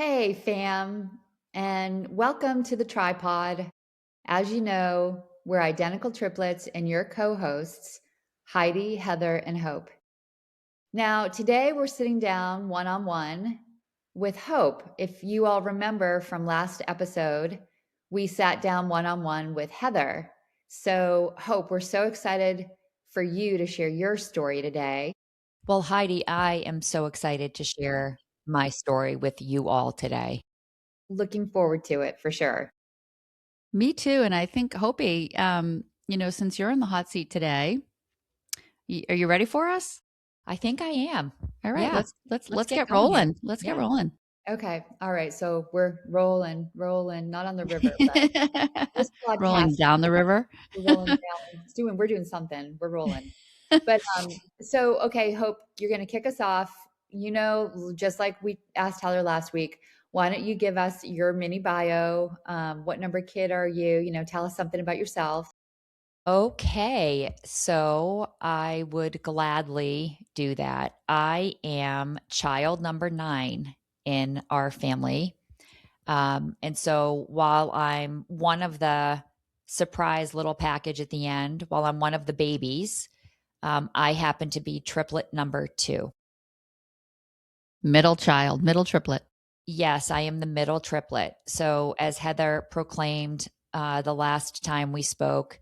Hey, fam, and welcome to the tripod. As you know, we're identical triplets and your co hosts, Heidi, Heather, and Hope. Now, today we're sitting down one on one with Hope. If you all remember from last episode, we sat down one on one with Heather. So, Hope, we're so excited for you to share your story today. Well, Heidi, I am so excited to share my story with you all today. Looking forward to it for sure. Me too. And I think Hopi, since you're in the hot seat today, are you ready for us? I think I am. All right, Yeah. Let's let's get get going here. rolling. Let's get Yeah. rolling. Okay. All right. So we're rolling, not on the river, but this podcast, Rolling down the river. we're rolling down. We're doing something. We're rolling. But so okay, Hope, you're gonna kick us off. Just like we asked Heather last week, why don't you give us your mini bio? What number kid are you? Tell us something about yourself. Okay. So I would gladly do that. I am child number 9 in our family. And so while I'm one of the surprise little package at the end, while I'm one of the babies, I happen to be triplet number 2. Middle child, middle triplet. Yes, I am the middle triplet. So, as Heather proclaimed the last time we spoke,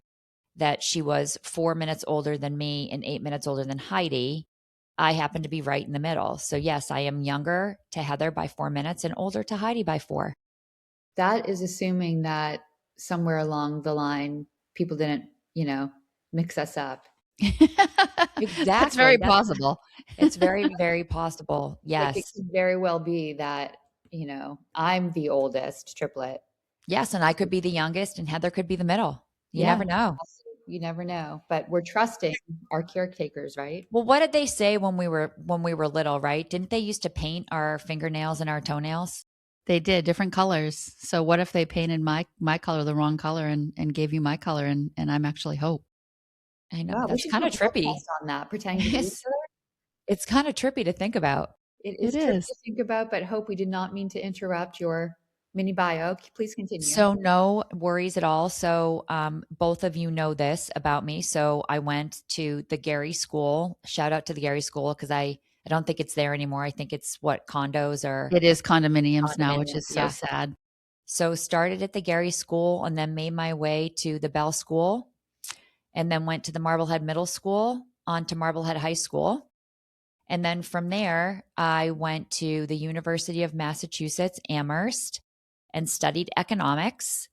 that she was 4 minutes older than me and 8 minutes older than Heidi, I happen to be right in the middle. So, yes, I am younger to Heather by 4 minutes and older to Heidi by 4. That is assuming that somewhere along the line people didn't, mix us up. That's Exactly. very possible. It's very, very possible. Like it Yes. could very well be that, I'm the oldest triplet. Yes. And I could be the youngest and Heather could be the middle. You Yeah. never know. You never know, but we're trusting our caretakers, right? Well, what did they say when we were little, right? Didn't they used to paint our fingernails and our toenails? They did different colors. So what if they painted my color the wrong color and gave you my color and I'm actually Hope? I know. Wow, we That's should do kind a of trippy. podcast on that, pretending to be each It's other. it's kind of trippy to think about. It It is tricky is. to think about, but Hope, we did not mean to interrupt your mini bio. Please continue. So no worries at all. So both of you know this about me. So I went to the Gary School. Shout out to the Gary School because I don't think it's there anymore. I think it's what condos or It is condominiums now, which condominiums. is so Yeah. sad. So started at the Gary School and then made my way to the Bell School and then went to the Marblehead Middle School on to Marblehead High School. And then from there, I went to the University of Massachusetts, Amherst, and studied economics.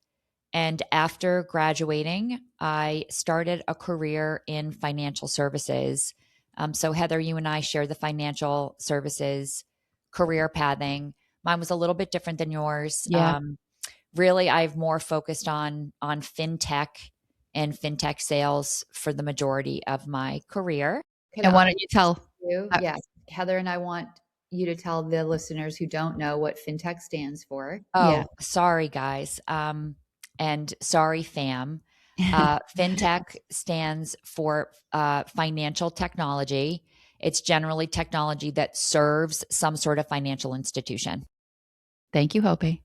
And after graduating, I started a career in financial services. So, Heather, you and I share the financial services career pathing. Mine was a little bit different than yours. Yeah. Really, I've more focused on fintech and fintech sales for the majority of my career. Could And why I don't you tell you? uh, Yes. Heather and I want you to tell the listeners who don't know what fintech stands for. yeah. Oh, sorry, guys. And sorry, fam. Fintech stands for financial technology. It's generally technology that serves some sort of financial institution. Thank you, Hopi.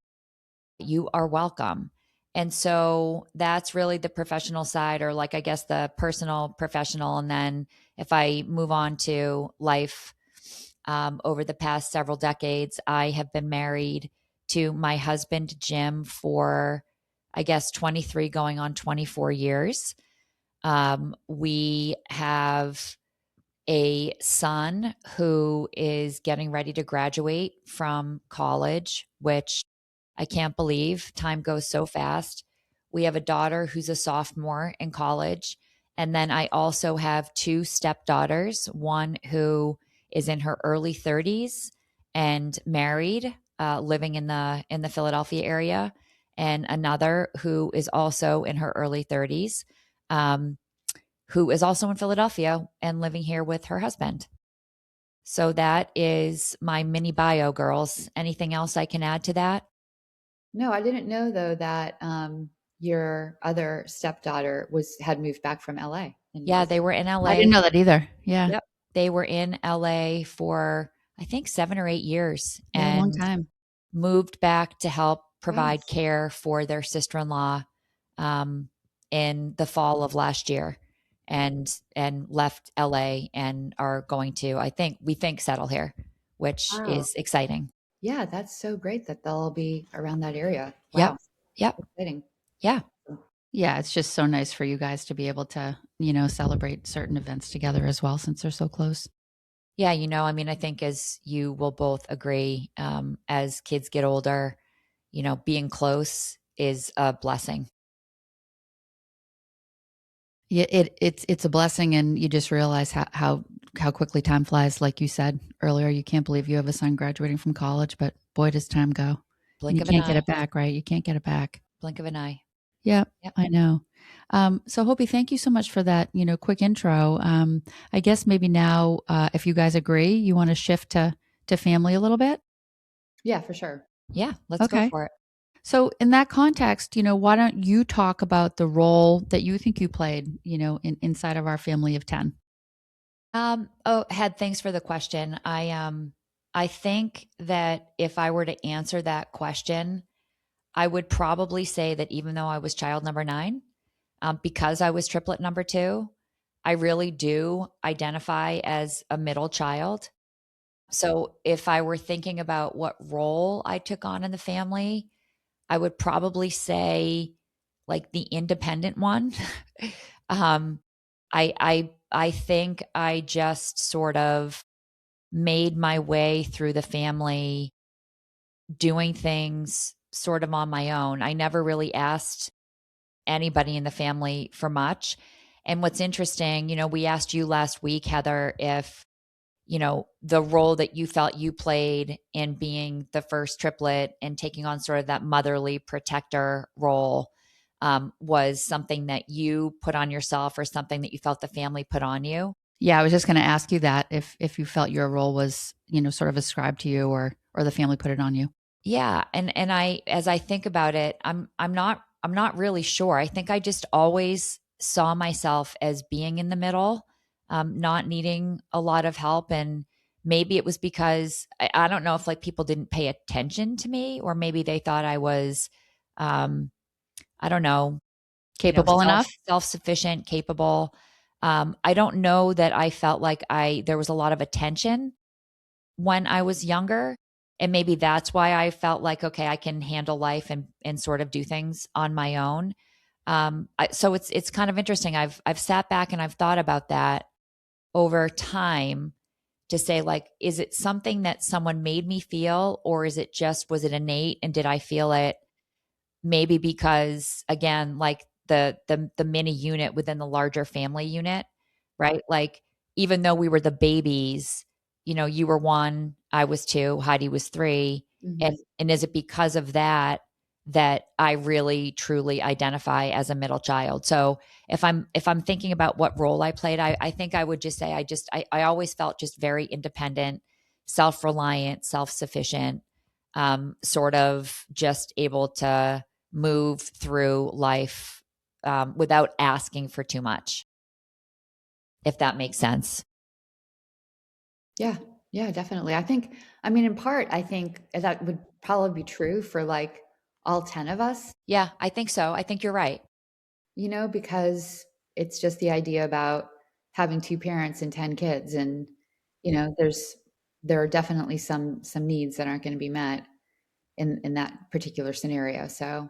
You are welcome. And so that's really the professional side, or like, I guess, the personal professional. And then if I move on to life, over the past several decades, I have been married to my husband, Jim, for, I guess, 23 going on 24 years. We have a son who is getting ready to graduate from college, which I can't believe time goes so fast. We have a daughter who's a sophomore in college. And then I also have 2 stepdaughters, one who is in her early 30s and married, living in the Philadelphia area, and another who is also in her early 30s, um, who is also in Philadelphia and living here with her husband. So that is my mini bio, girls. Anything else I can add to that? No, I didn't know though that your other stepdaughter had moved back from LA and Yeah, was they were in I didn't LA. know that either. Yeah. Yep. They were in LA for, I think, 7 or 8 years. Yeah, a long And time. moved back to help Wow. provide care for their sister-in-law um, in the fall of last year, and left LA and are going to, we think, settle here, which Wow. is exciting. Yeah, that's so great that they'll all be around that area. Yep. Wow. Yep. Exciting. Yeah. Yeah, it's just so nice for you guys to be able to, celebrate certain events together as well since they're so close. Yeah, I think as you will both agree, as kids get older, being close is a blessing. Yeah, it's a blessing, and you just realize how quickly time flies. Like you said earlier, you can't believe you have a son graduating from college, but boy, does time go, and Blink you of an can't get eye. it back, right? You can't get it back. Blink of an eye. Yeah, Yep. I know. So Hopi, thank you so much for that, quick intro. I guess maybe now, if you guys agree, you want to shift to family a little bit. Yeah, for sure. Yeah, let's go Okay. for it. So in that context, why don't you talk about the role that you think you played, inside of our family of 10? Oh, Head, thanks for the question. I think that if I were to answer that question, I would probably say that even though I was child number 9, because I was triplet number 2, I really do identify as a middle child. So if I were thinking about what role I took on in the family, I would probably say like the independent one. um, I think I just sort of made my way through the family doing things sort of on my own. I never really asked anybody in the family for much. And what's interesting, we asked you last week, Heather, if, the role that you felt you played in being the first triplet and taking on sort of that motherly protector role was something that you put on yourself or something that you felt the family put on you. Yeah, I was just going to ask you that if you felt your role was, sort of ascribed to you or the family put it on you. Yeah, and I, as I think about it, I'm not really sure. I think I just always saw myself as being in the middle, not needing a lot of help, and maybe it was because I don't know if like people didn't pay attention to me, or maybe they thought I was, um, I don't know, Capable enough? self sufficient, capable. I don't know that I felt like there was a lot of attention when I was younger. And maybe that's why I felt like, okay, I can handle life and sort of do things on my own. So it's kind of interesting. I've sat back and I've thought about that over time to say, like, is it something that someone made me feel, or was it innate, and did I feel it? Maybe because, again, like the mini unit within the larger family unit, right? Like, even though we were the babies, you were 1, I was 2, Heidi was 3, Hmm. and is it because of that that I really truly identify as a middle child? So if I'm thinking about what role I played, I think I would just say I always felt just very independent, self-reliant, self-sufficient, sort of just able to move through life without asking for too much, if that makes sense. Yeah. Yeah, definitely. I mean, in part, I think that would probably be true for like all 10 of us, Yeah, I think so. I think you're right. because it's just the idea about having two parents and 10 kids. And, there are definitely some needs that aren't going to be met in that particular scenario. So,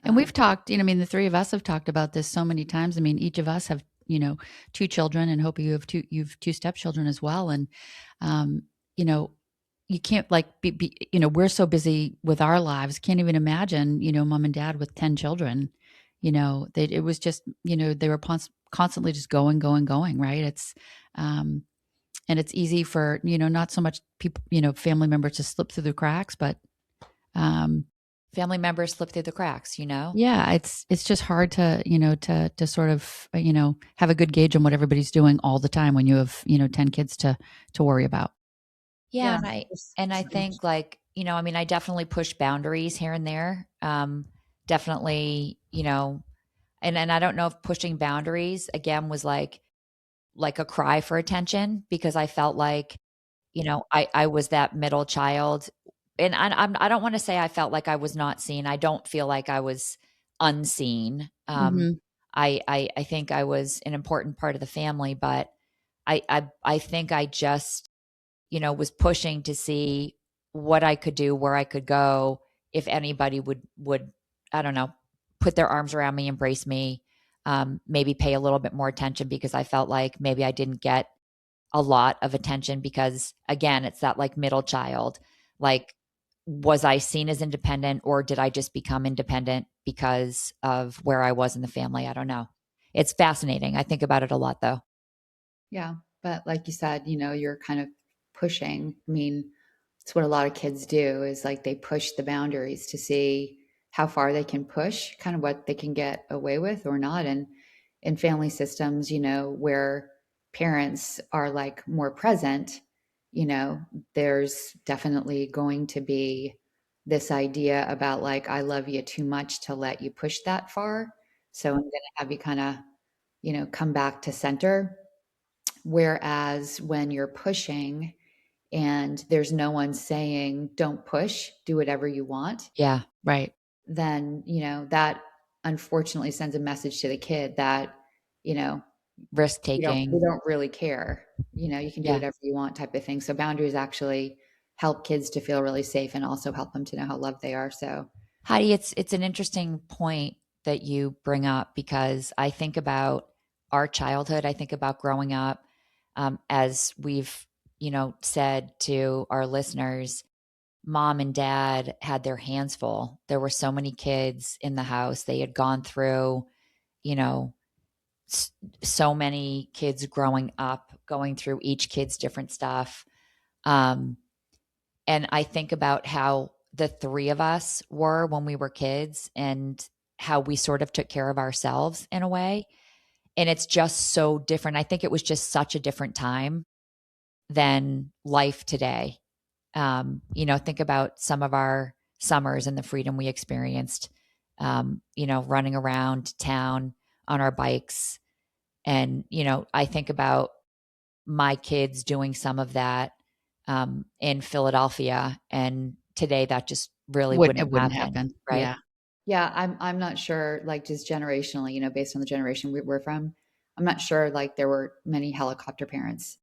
And we've um, talked, I mean, the three of us have talked about this so many times. I mean, each of us have, two children, and hope you've two stepchildren as well. And, um, you know, you can't like we're so busy with our lives, can't even imagine, mom and dad with 10 children. It was just, they were constantly just going, going, going, right? And it's easy for, not so much people, family members to slip through the cracks, but, um, Family members slip through the cracks, you know? yeah, it's just hard to, to sort of, have a good gauge on what everybody's doing all the time when you have, 10 kids to worry about. Yeah, yeah, and I so much. think, like, I mean, I definitely push boundaries here and there. Definitely, and I don't know if pushing boundaries again was like a cry for attention, because I felt like, I was that middle child and I don't want to say I felt like I was not seen. I don't feel like I was unseen. Mhm. I think I was an important part of the family, but I think I just, was pushing to see what I could do, where I could go, if anybody would, I don't know, put their arms around me, embrace me, maybe pay a little bit more attention, because I felt like maybe I didn't get a lot of attention, because again, it's that like middle child. Like, was I seen as independent, or did I just become independent because of where I was in the family? I don't know. It's fascinating. I think about it a lot though. Yeah. But like you said, you're kind of pushing. I mean, it's what a lot of kids do is like they push the boundaries to see how far they can push, kind of what they can get away with or not. And in family systems, where parents are like more present, there's definitely going to be this idea about like, I love you too much to let you push that far. So I'm going to have you kind of, come back to center. Whereas when you're pushing and there's no one saying, don't push, do whatever you want, Yeah. Right. then, that unfortunately sends a message to the kid that, you know, Risk we taking. don't really care. You can do Yeah. whatever you want type of thing. So boundaries actually help kids to feel really safe and also help them to know how loved they are. So Heidi, it's an interesting point that you bring up, because I think about our childhood. I think about growing up, as we've, said to our listeners, mom and dad had their hands full. There were so many kids in the house. They had gone through, you know, so many kids growing up, going through each kid's different stuff. Um, and I think about how the three of us were when we were kids, and how we sort of took care of ourselves in a way. And it's just so different. I think it was just such a different time than life today. Think about some of our summers and the freedom we experienced, running around town on our bikes. And, I think about my kids doing some of that, in Philadelphia. And today that just really It wouldn't wouldn't happen. happen. Right. Yeah. yeah, I'm not sure, like just generationally, based on the generation we're from, I'm not sure like there were many helicopter parents,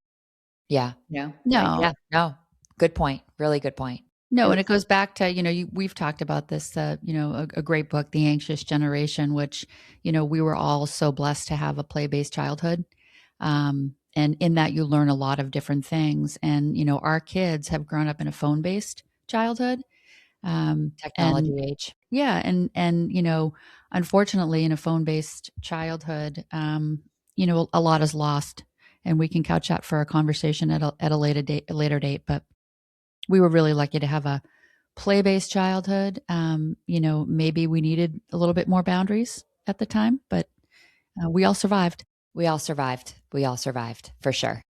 Yeah. like No. Yeah. No, good point. Really good point. it No, and it was, goes back to, we've talked about this, a great book, The Anxious Generation, which, we were all so blessed to have a play-based childhood. And in that you learn a lot of different things. And, our kids have grown up in a phone-based childhood. And Technology age. yeah, and, unfortunately in a phone-based childhood, a lot is lost, and we can couch that for a conversation at a later date. But we were really lucky to have a play-based childhood. Maybe we needed a little bit more boundaries at the time, but we all survived. We all survived. We all survived for sure.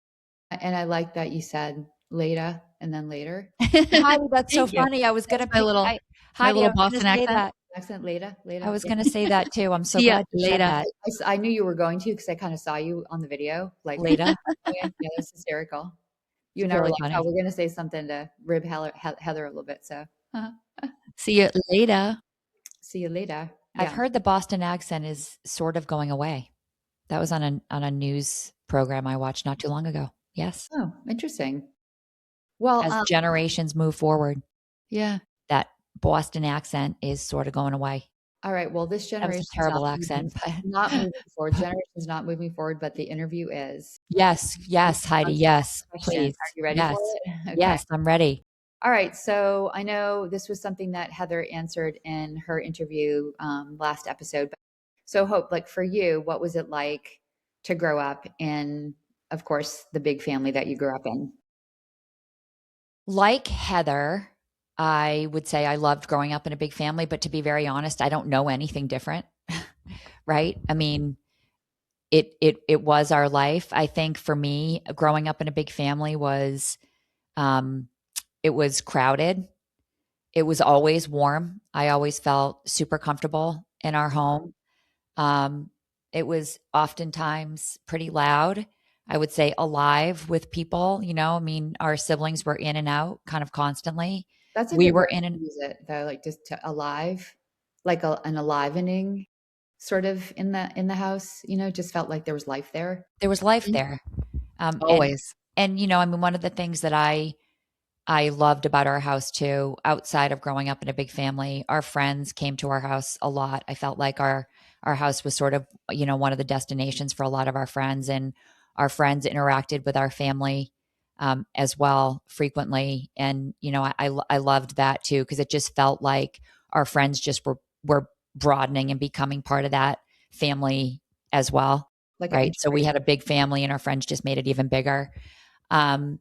and I like that you said later and then later. Heidi, that's so Thank you. funny. I was That's gonna pick my Heidi, I little was gonna Boston say accent. that. Accent later, I later. was Yeah. gonna say that too. I'm so See ya glad you said later. that. I knew you were going to because I kind of saw you on the video. Like, Leda. yeah, that's hysterical. You It's and I were really like, oh, funny. we're going to say something to rib Heather a little bit. So, See you later. see you later. I've Yeah. heard the Boston accent is sort of going away. That was on a news program I watched not too long ago. Yes. Oh, interesting. Well, As generations move forward, Yeah. that Boston accent is sort of going away. all right. Well, this That was a generation's terrible accent, but not moving forward. Generation's not moving forward, but the interview is. yes, yes, Heidi, yes, Question. Are please. you ready for Yes. it? Okay. Yes, I'm ready. All right. So I know this was something that Heather answered in her interview last episode. So, Hope, like for you, what was it like to grow up in, of course, the big family that you grew up in? Like Heather, I would say I loved growing up in a big family, but to be very honest, I don't know anything different, right? I mean, it was our life. I think for me, growing up in a big family was, um, it was crowded. It was always warm. I always felt super comfortable in our home. Um, it was oftentimes pretty loud. I would say alive with people, I mean, our siblings were in and out kind of constantly. That's a We good were word in to an use it though, like just to alive, like an alivening sort of in the house, just felt like there was life there. there was life Mhm. there. Um, and Always. I mean, one of the things that I loved about our house too, outside of growing up in a big family, our friends came to our house a lot. I felt like our house was sort of, one of the destinations for a lot of our friends, and our friends interacted with our family as well frequently. And I loved that too, because it just felt like our friends just were broadening and becoming part of that family as well. Like a Right. So we integration. had a big family, and our friends just made it even bigger. Um,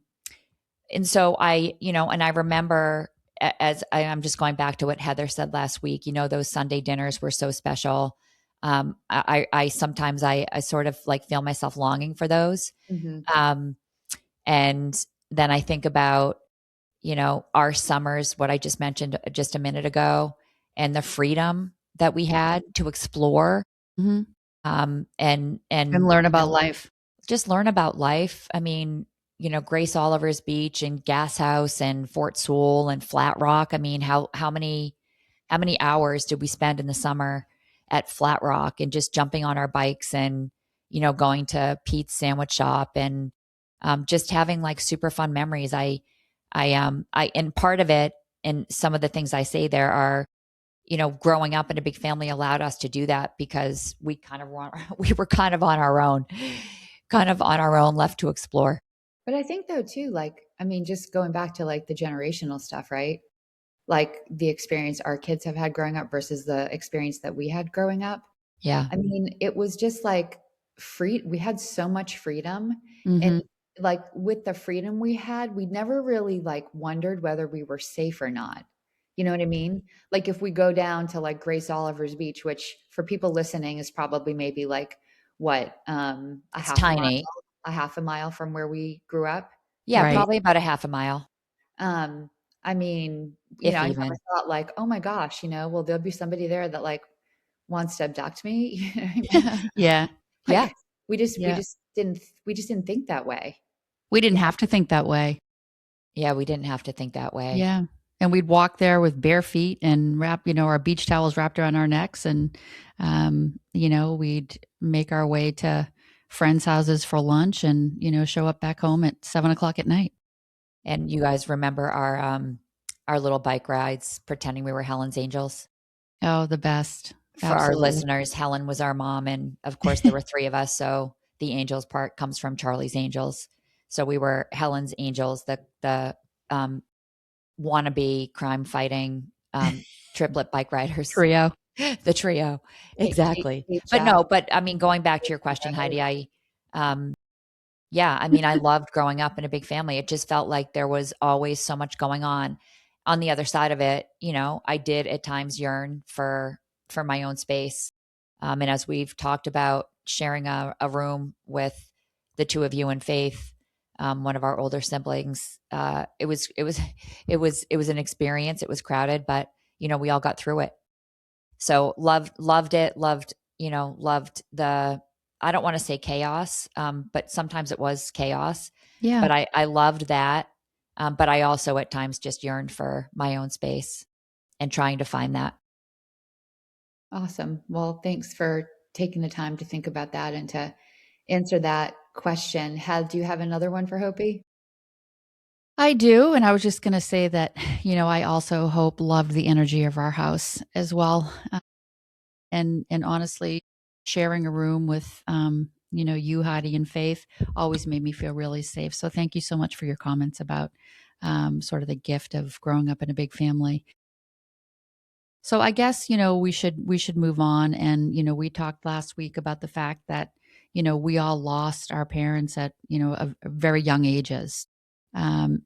and so and I remember, I'm just going back to what Heather said last week, those Sunday dinners were so special. I sometimes I sort of like feel myself longing for those. Hmm. Um, and then I think about, our summers, what I just mentioned just a minute ago, and the freedom that we had to explore, Mhm. And and learn about life. just learn about life. I mean, Grace Oliver's Beach and Gas House and Fort Sewell and Flat Rock. I mean, how many hours did we spend in the summer at Flat Rock and just jumping on our bikes and going to Pete's Sandwich Shop and just having like super fun memories. I and part of it, and some of the things I say there are, growing up in a big family allowed us to do that because we kind of were we were kind of on our own, left to explore. But I think though too, like, I mean, just going back to like the generational stuff, right? Like the experience our kids have had growing up versus the experience that we had growing up. Yeah. I mean, it was just like free. We had so much freedom. And Mhm. like with the freedom we had, we never really like wondered whether we were safe or not. You know what I mean? Like if we go down to like Grace Oliver's Beach, which for people listening is probably maybe like what, It's tiny. a half a mile from where we grew up. Yeah, Right. probably about a half a mile, Um, I mean, if I never even. thought like, oh my gosh, well, there'll be somebody there that like wants to abduct me. You know what I mean? Yeah. Yeah. Like we Yeah. just didn't think that way. We didn't You have to think that way. Yeah, we didn't have to think that way. Yeah. And we'd walk there with bare feet and wrap, our beach towels wrapped around our necks. And, we'd make our way to friends' houses for lunch and, show up back home at 7 o'clock at night. And you guys remember our little bike rides pretending we were Helen's Angels? Oh, the best. For our Absolutely. listeners, Helen was our mom, and of course there were three of us, so the angels part comes from Charlie's Angels. So we were Helen's Angels, the um wannabe crime fighting triplet bike riders. Trio. The trio. Exactly. Kate But Chap, no, but I mean, going back to your question, Heidi, um yeah, I mean, I loved growing up in a big family. It just felt like there was always so much going on. On the other side of it, I did at times yearn for my own space. And as we've talked about sharing a room with the two of you and Faith, one of our older siblings, it was an experience. It was crowded, but we all got through it. So loved it, loved the, I don't want to say chaos, but sometimes it was chaos. Yeah. But I loved that. But I also at times just yearned for my own space and trying to find that. awesome. Well, thanks for taking the time to think about that and to answer that question. Do you have another one for Hopi? I do. And I was just going to say that, I also hope loved the energy of our house as well. And honestly, sharing a room with, you, Heidi, and Faith always made me feel really safe. So thank you so much for your comments about sort of the gift of growing up in a big family. So I guess we should move on, and we talked last week about the fact that we all lost our parents at very young ages, and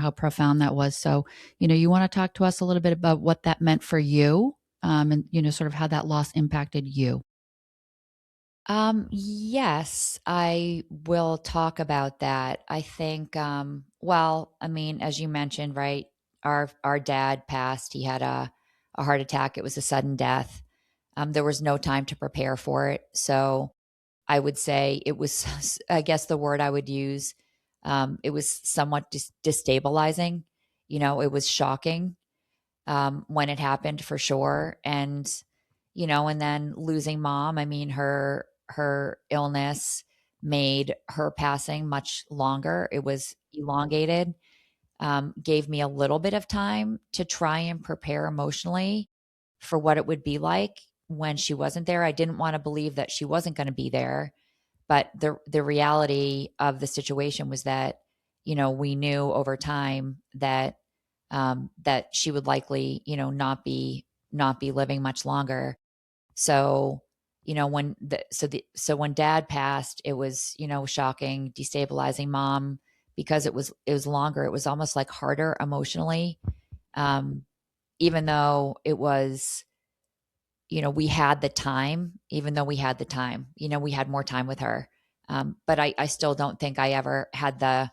how profound that was. So you want to talk to us a little bit about what that meant for you, and sort of how that loss impacted you. Yes, I will talk about that. I think, well, I mean, as you mentioned, right, our dad passed. He had a heart attack. It was a sudden death. There was no time to prepare for it. So I would say it was, I guess the word I would use, it was somewhat destabilizing it was shocking when it happened for sure. And, and then losing mom, I mean, her illness made her passing much longer. It was elongated, gave me a little bit of time to try and prepare emotionally for what it would be like when she wasn't there. I didn't want to believe that she wasn't going to be there, but the reality of the situation was that, we knew over time that that she would likely, not be living much longer. So, when dad passed, it was, shocking, destabilizing mom because it was longer. It was almost like harder emotionally. Um, even though it was, we had the time, even though we had the time, we had more time with her. But I still don't think I ever had the,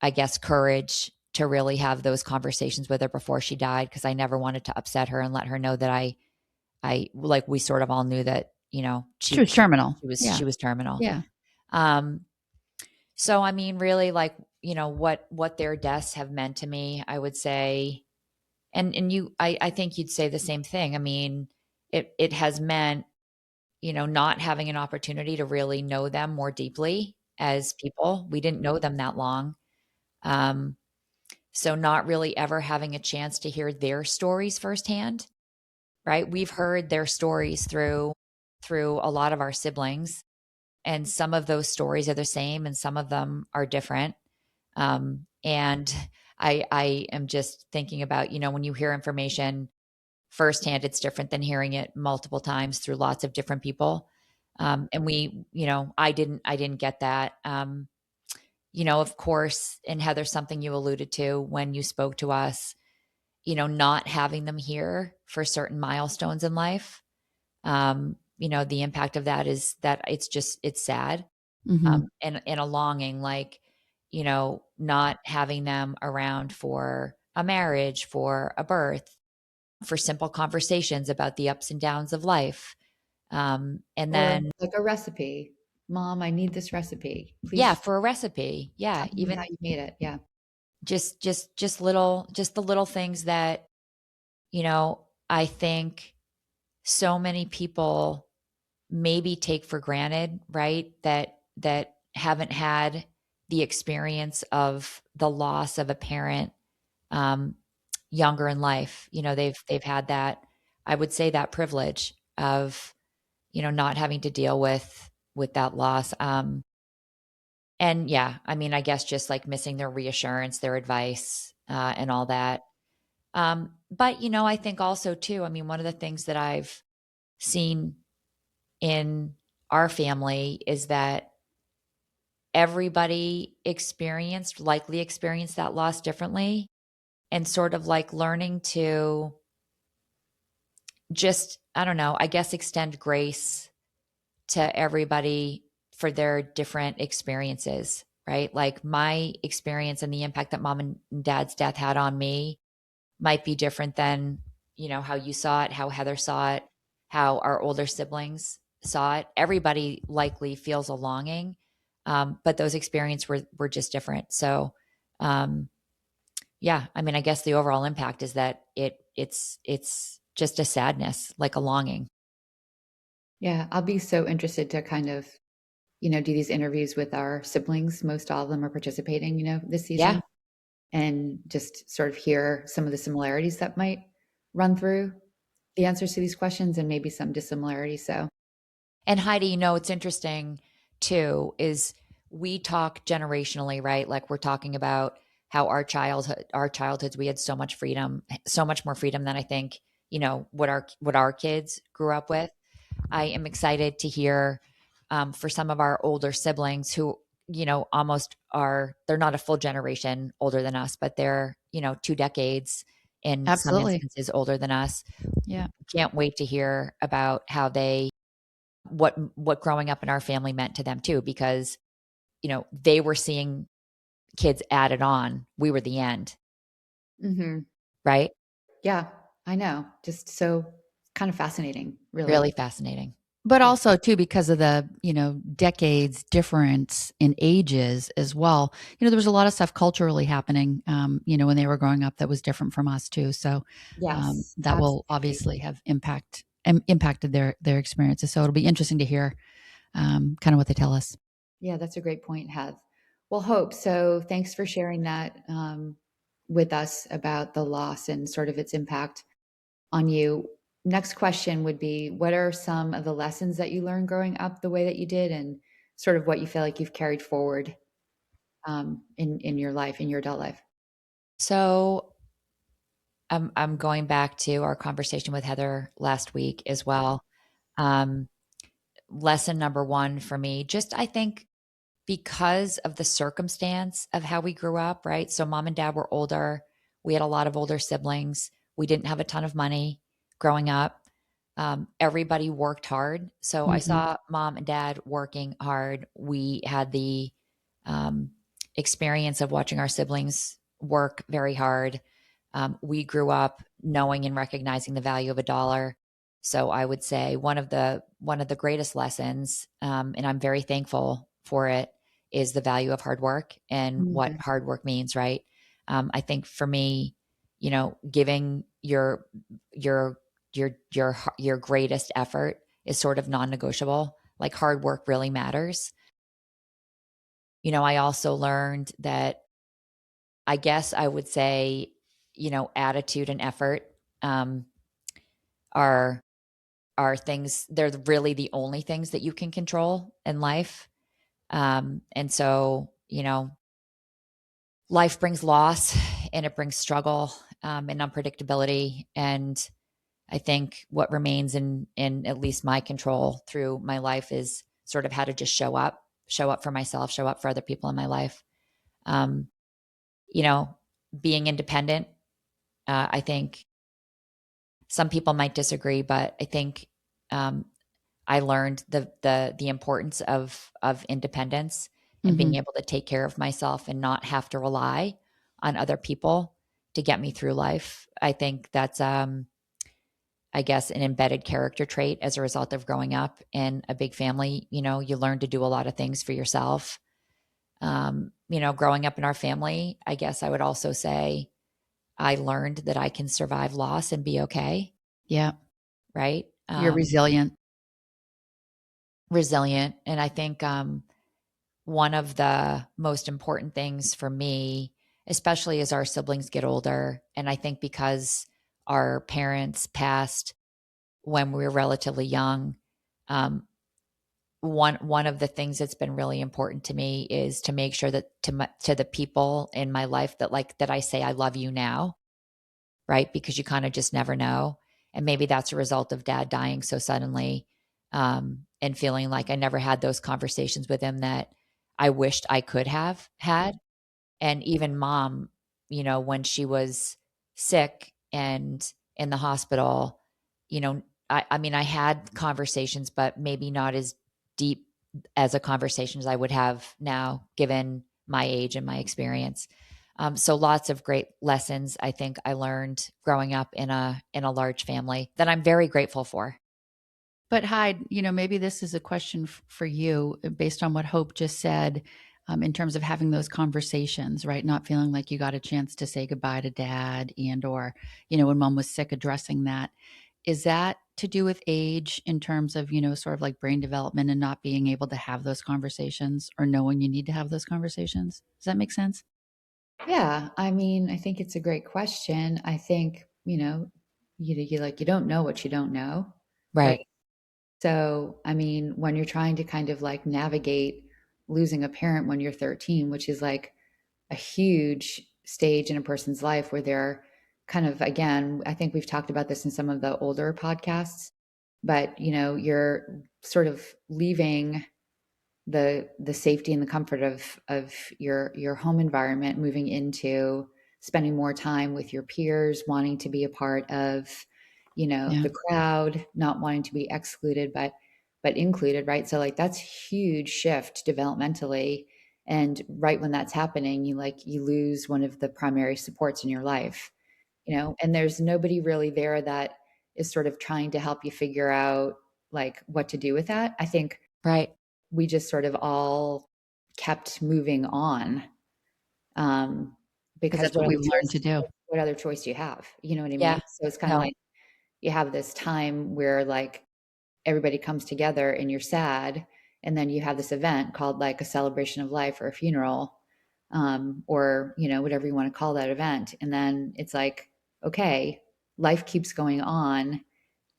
I guess, courage to really have those conversations with her before she died, because I never wanted to upset her and let her know that I like, we sort of all knew that, She was terminal. she Yeah. was terminal. Yeah. Um, so I mean, really, like, what their deaths have meant to me, I would say, and I think you'd say the same thing. I mean, it has meant, not having an opportunity to really know them more deeply as people. We didn't know them that long. Um, so not really ever having a chance to hear their stories firsthand, right? We've heard their stories through a lot of our siblings, and some of those stories are the same and some of them are different. And I am just thinking about, when you hear information firsthand, it's different than hearing it multiple times through lots of different people. And I didn't get that. Of course, and Heather, something you alluded to when you spoke to us, not having them here for certain milestones in life. The impact of that is that it's sad. Mm-hmm. And a longing, like, not having them around for a marriage, for a birth, for simple conversations about the ups and downs of life. And Or then, like a recipe. Mom, I need this recipe. yeah, Please for a recipe. Yeah. tell me Even how you made it. Yeah. just the little things that, I think so many people maybe take for granted, right? That haven't had the experience of the loss of a parent um, younger in life. They've had that, I would say, that privilege of, not having to deal with that loss. And yeah, I mean, I guess just like missing their reassurance, their advice, and all that. But I think also too, I mean, one of the things that I've seen in our family is that everybody likely experienced that loss differently, and sort of like learning to just, I don't know, I guess, extend grace to everybody for their different experiences, right? Like, my experience and the impact that mom and dad's death had on me might be different than, how you saw it, how Heather saw it, how our older siblings saw it. Everybody likely feels a longing, but those experiences were just different. So, um, yeah, I mean, I guess the overall impact is that it's just a sadness, like a longing. Yeah. I'll be so interested to kind of, do these interviews with our siblings. Most all of them are participating, this Yeah. season, and just sort of hear some of the similarities that might run through the answers to these questions and maybe some dissimilarities. So, And Heidi, it's interesting too, is we talk generationally, right? Like, we're talking about how our childhoods, we had so much freedom, so much more freedom than I think, what our kids grew up with. I am excited to hear for some of our older siblings who, almost they're not a full generation older than us, but they're, 2 decades in some Absolutely. instances older than us. Yeah. Can't wait to hear about how what growing up in our family meant to them too, because, they were seeing kids added on. We were the end, mhm. right? Yeah, I know. Just so kind of fascinating, really. Really fascinating. But Yeah. also too, because of the, decades difference in ages as well. There was a lot of stuff culturally happening, when they were growing up that was different from us too. So Yes, that will absolutely. obviously have impacted their experiences. So it'll be interesting to hear kind of what they tell us. Yeah, that's a great point, Heath. Well, Hope, so thanks for sharing that with us about the loss and sort of its impact on you. Next question would be, what are some of the lessons that you learned growing up the way that you did, and sort of what you feel like you've carried forward in your life, in your adult life? So I'm going back to our conversation with Heather last week as well. Um, Lesson number one for me, just I think because of the circumstance of how we grew up, right? So mom and dad were older. We had a lot of older siblings. We didn't have a ton of money growing up. Everybody worked hard. So I Hmm. saw mom and dad working hard. We had the um, experience of watching our siblings work very hard. We grew up knowing and recognizing the value of a dollar. So I would say one of the greatest lessons, and I'm very thankful for it, is the value of hard work and what Hmm. hard work means, right? I think for me, giving your greatest effort is sort of non-negotiable. Like hard work really matters. I also learned that I guess I would say, attitude and effort um, are are things. They're really the only things that you can control in life. And so, life brings loss and it brings struggle and unpredictability. And I think what remains in at least my control through my life is sort of how to just show up for myself, show up for other people in my life. Um, you know, Being independent. I think some people might disagree, but I think um, I learned the importance of independence and being Hmm. able to take care of myself and not have to rely on other people to get me through life. I think that's I guess an embedded character trait as a result of growing up in a big family. You learn to do a lot of things for yourself. Growing up in our family, I guess I would also say I learned that I can survive loss and be okay, Yeah. right? You're resilient. Resilient. And I think one of the most important things for me, especially as our siblings get older, and I think because our parents passed when we were relatively young, um, one of the things that's been really important to me is to make sure that to the people in my life that I say I love you now, right? Because you kind of just never know. And maybe that's a result of dad dying so suddenly, and feeling like I never had those conversations with him that I wished I could have had. And even mom, when she was sick and in the hospital, I mean, I had conversations, but maybe not as deep as a conversation as I would have now, given my age and my experience. So lots of great lessons I think I learned growing up in a large family that I'm very grateful for. But Hyde, maybe this is a question for you based on what Hope just said, in terms of having those conversations, right? Not feeling like you got a chance to say goodbye to dad and or, when mom was sick, addressing that. Is that to do with age in terms of, sort of like brain development and not being able to have those conversations or knowing you need to have those conversations? Does that make sense? Yeah, I mean, I think it's a great question. I think, you don't know what you don't know, right? Right. So, I mean, when you're trying to kind of like navigate losing a parent when you're 13, which is like a huge stage in a person's life where they're kind of, again, I think we've talked about this in some of the older podcasts, but you're sort of leaving the safety and the comfort of your home environment, moving into spending more time with your peers, wanting to be a part of Yeah. the crowd, not wanting to be excluded but included, right? So like that's huge shift developmentally, and right when that's happening, you lose one of the primary supports in your life, and there's nobody really there that is sort of trying to help you figure out, like what to do with that. I think Right. we just sort of all kept moving on, um, Because because that's what we've learned to do. what other choice do you have? You know what I Yeah. mean? So it's kind of No. like you have this time where like everybody comes together and you're sad, and then you have this event called like a celebration of life or a funeral, or you know whatever you want to call that event, and then it's like, okay, life keeps going on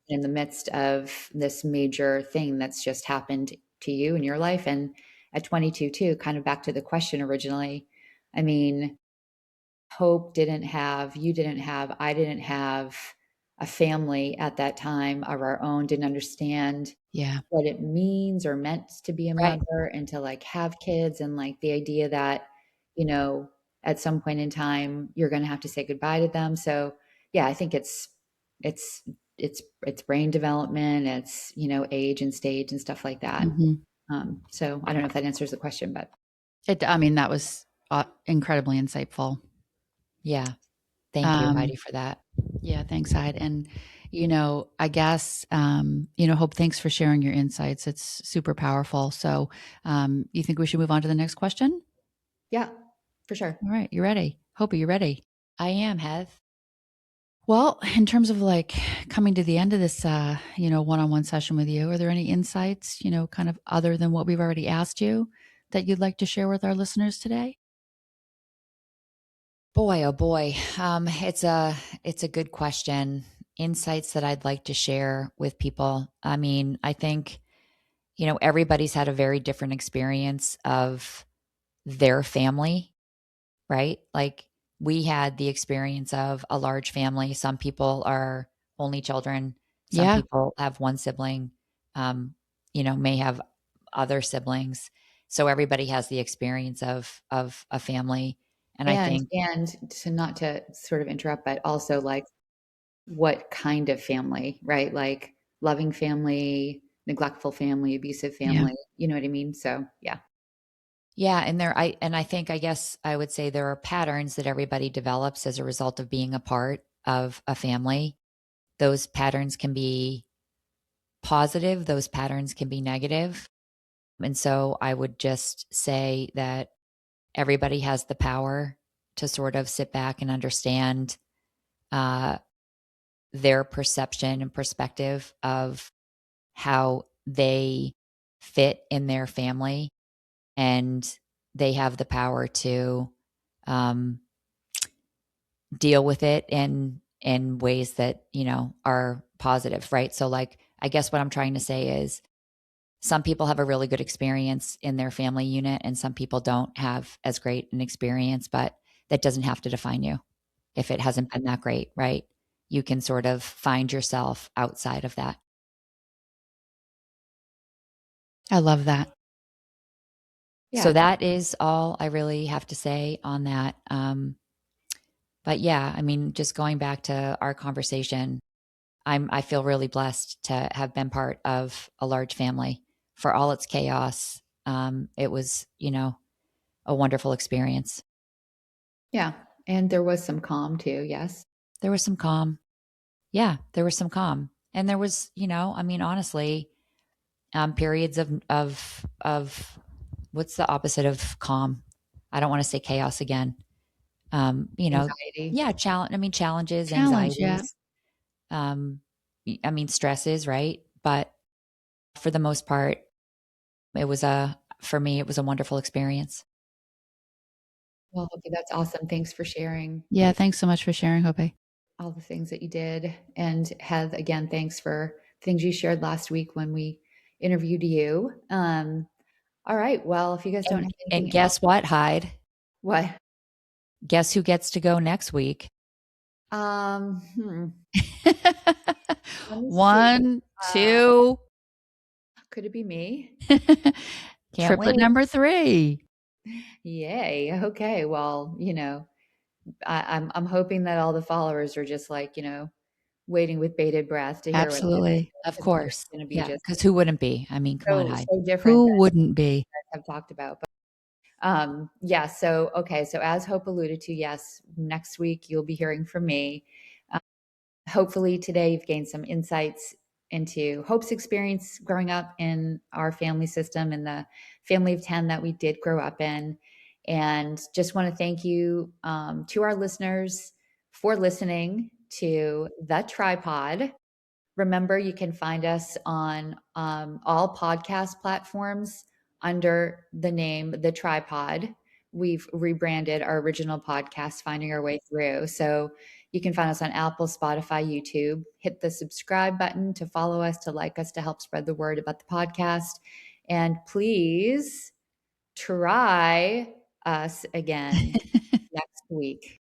in the midst of this major thing that's just happened to you in your life. And at 22 too, kind of back to the question originally, I mean, Hope didn't have, you didn't have, I didn't have a family at that time of our own, didn't understand Yeah. what it means or meant to be a Right. mother and to like have kids, and like the idea that, you know, at some point in time you're going to have to say goodbye to them. So yeah, I think it's it's brain development, it's, you know, age and stage and stuff like that. Hmm. So I don't know if that answers the question, but I mean, that was incredibly insightful. Yeah. Thank you, Um, Heidi, for that. yeah, thanks, Hyde. And, I guess, Hope, thanks for sharing your insights. It's super powerful. So, you think we should move on to the next question? yeah, for sure. All right. You ready? Hope, are you ready? I am, Heath. Well, in terms of like coming to the end of this, one-on-one session with you, are there any insights, kind of other than what we've already asked you that you'd like to share with our listeners today? Boy, oh boy. It's a good question. Insights that I'd like to share with people. I mean, I think, everybody's had a very different experience of their family, right? Like we had the experience of a large family. Some people are only children. Some Yeah. people have one sibling, um, may have other siblings. So everybody has the experience of a family. And I think, And to not to sort of interrupt, but also like what kind of family, right? Like loving family, neglectful family, abusive Yeah. family, you know what I mean? So, yeah. yeah, and I think I guess I would say there are patterns that everybody develops as a result of being a part of a family. Those patterns can be positive, those patterns can be negative. And so I would just say that everybody has the power to sort of sit back and understand uh, their perception and perspective of how they fit in their family. And they have the power to um, deal with it in ways that, are positive, right? So like I guess what I'm trying to say is some people have a really good experience in their family unit and some people don't have as great an experience, but that doesn't have to define you if it hasn't been that great, right? You can sort of find yourself outside of that. I love that. So Yeah. that is all I really have to say on that. But yeah, I mean, just going back to our conversation, I feel really blessed to have been part of a large family for all its chaos. It was, a wonderful experience. Yeah. And there was some calm too. Yes. There was some calm. Yeah, there was some calm. And there was, I mean, honestly, periods of what's the opposite of calm? I don't want to say chaos again. You know, Anxiety. yeah, challenge. I mean, challenges, Challenge. Yeah. anxieties. Um, I mean, stresses, right? But for the most part, for me, it was a wonderful experience. Well, okay, that's awesome. Thanks for sharing Yeah. Thanks so much for sharing, Hope. all the things that you did. And Heath, again, thanks for things you shared last week when we interviewed you. All right. Well, if you guys don't have And anything else, guess what, Hyde? what? Guess who gets to go next week? Um, hmm, let me see. One, Uh, two. could it be me? Can't Triplet wait. number three. Yay. Okay. Well, you know, I'm hoping that all the followers are just like, you know, waiting with bated breath to hear what I have to Absolutely. say, Of because it's course. going to be Yeah. just Because who wouldn't be? I mean, come on, so Hyde. different Who than wouldn't be? I have talked about. But yeah. So okay. So as Hope alluded to, yes, next week you'll be hearing from me. Um, hopefully today you've gained some insights into Hope's experience growing up in our family system and the family of 10 that we did grow up in. And just want to thank you to our listeners for listening to The Tripod. Remember, you can find us on all podcast platforms under the name The Tripod. We've rebranded our original podcast, Finding Our Way Through. So you can find us on Apple, Spotify, YouTube. Hit the subscribe button to follow us, to like us, to help spread the word about the podcast. And please try us again next week.